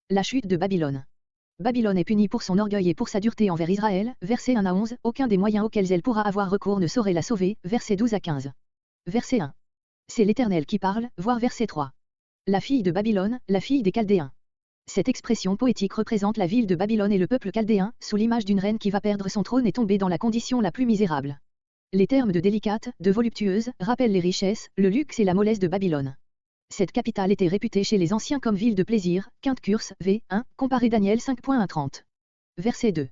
La chute de Babylone. Babylone est punie pour son orgueil et pour sa dureté envers Israël, versets 1 à 11, aucun des moyens auxquels elle pourra avoir recours ne saurait la sauver, versets 12 à 15. Verset 1. C'est l'Éternel qui parle, voir verset 3. La fille de Babylone, la fille des Chaldéens. Cette expression poétique représente la ville de Babylone et le peuple chaldéen, sous l'image d'une reine qui va perdre son trône et tomber dans la condition la plus misérable. Les termes de délicate, de voluptueuse, rappellent les richesses, le luxe et la mollesse de Babylone. Cette capitale était réputée chez les anciens comme ville de plaisir, Quinte Curse, v. 1, comparé Daniel 5.1-30. Verset 2.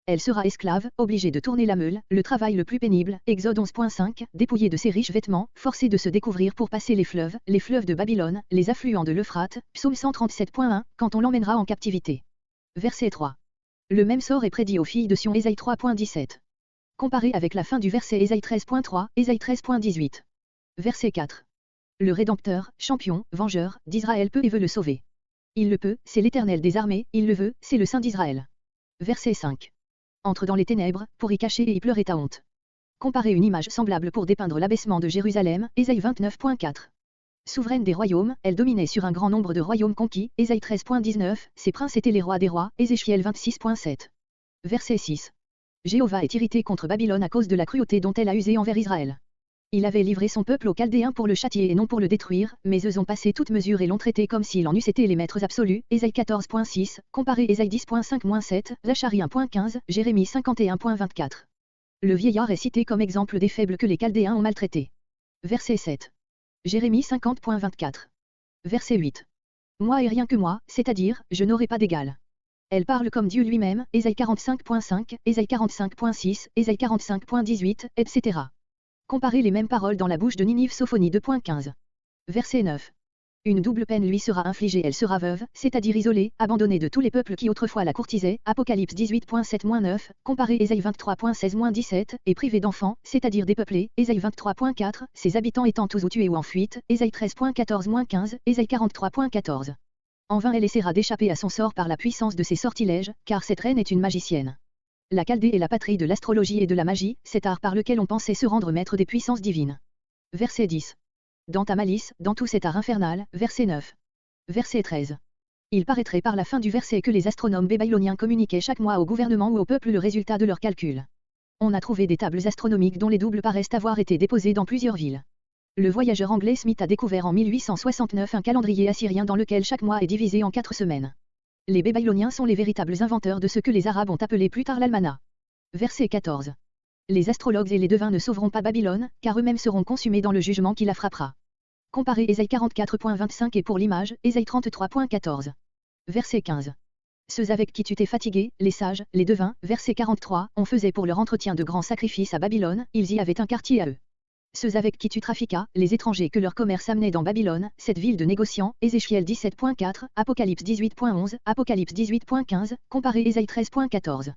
Elle sera esclave, obligée de tourner la meule, le travail le plus pénible, Exode 11.5, dépouillée de ses riches vêtements, forcée de se découvrir pour passer les fleuves de Babylone, les affluents de l'Euphrate, Psaume 137.1, quand on l'emmènera en captivité. Verset 3. Le même sort est prédit aux filles de Sion, Ésaïe 3.17. Comparé avec la fin du verset Ésaïe 13.3, Ésaïe 13.18. Verset 4. Le Rédempteur, champion, vengeur, d'Israël peut et veut le sauver. Il le peut, c'est l'Éternel des armées, il le veut, c'est le Saint d'Israël. Verset 5. Entre dans les ténèbres, pour y cacher et y pleurer ta honte. Comparer une image semblable pour dépeindre l'abaissement de Jérusalem, Ésaïe 29.4. Souveraine des royaumes, elle dominait sur un grand nombre de royaumes conquis, Ésaïe 13.19, ses princes étaient les rois des rois, Ézéchiel 26.7. Verset 6. Jéhovah est irrité contre Babylone à cause de la cruauté dont elle a usé envers Israël. Il avait livré son peuple aux Chaldéens pour le châtier et non pour le détruire, mais eux ont passé toute mesure et l'ont traité comme s'ils en eussent été les maîtres absolus, Ésaïe 14.6, comparé Ésaïe 10.5-7, Zacharie 1.15, Jérémie 51.24. Le vieillard est cité comme exemple des faibles que les Chaldéens ont maltraités. Verset 7. Jérémie 50.24. Verset 8. Moi et rien que moi, c'est-à-dire, je n'aurai pas d'égal. Elle parle comme Dieu lui-même, Ésaïe 45.5, Ésaïe 45.6, Ésaïe 45.18, etc. Comparez les mêmes paroles dans la bouche de Ninive, Sophonie 2.15. Verset 9. Une double peine lui sera infligée, elle sera veuve, c'est-à-dire isolée, abandonnée de tous les peuples qui autrefois la courtisaient, Apocalypse 18.7-9, comparé Ésaïe 23.16-17, et privée d'enfants, c'est-à-dire dépeuplée, Ésaïe 23.4, ses habitants étant tous ou tués ou en fuite, Ésaïe 13.14-15, Ésaïe 43.14. En vain elle essaiera d'échapper à son sort par la puissance de ses sortilèges, car cette reine est une magicienne. La Chaldée est la patrie de l'astrologie et de la magie, cet art par lequel on pensait se rendre maître des puissances divines. Verset 10. Dans ta malice, dans tout cet art infernal, verset 9. Verset 13. Il paraîtrait par la fin du verset que les astronomes babyloniens communiquaient chaque mois au gouvernement ou au peuple le résultat de leurs calculs. On a trouvé des tables astronomiques dont les doubles paraissent avoir été déposées dans plusieurs villes. Le voyageur anglais Smith a découvert en 1869 un calendrier assyrien dans lequel chaque mois est divisé en 4 semaines. Les Babyloniens sont les véritables inventeurs de ce que les Arabes ont appelé plus tard l'almanach. Verset 14. Les astrologues et les devins ne sauveront pas Babylone, car eux-mêmes seront consumés dans le jugement qui la frappera. Comparez Ésaïe 44.25 et pour l'image, Ésaïe 33.14. Verset 15. Ceux avec qui tu t'es fatigué, les sages, les devins, verset 43, on faisait pour leur entretien de grands sacrifices à Babylone, ils y avaient un quartier à eux. Ceux avec qui tu trafiquas, les étrangers que leur commerce amenait dans Babylone, cette ville de négociants, Ézéchiel 17.4, Apocalypse 18.11, Apocalypse 18.15, comparé Ésaïe 13.14.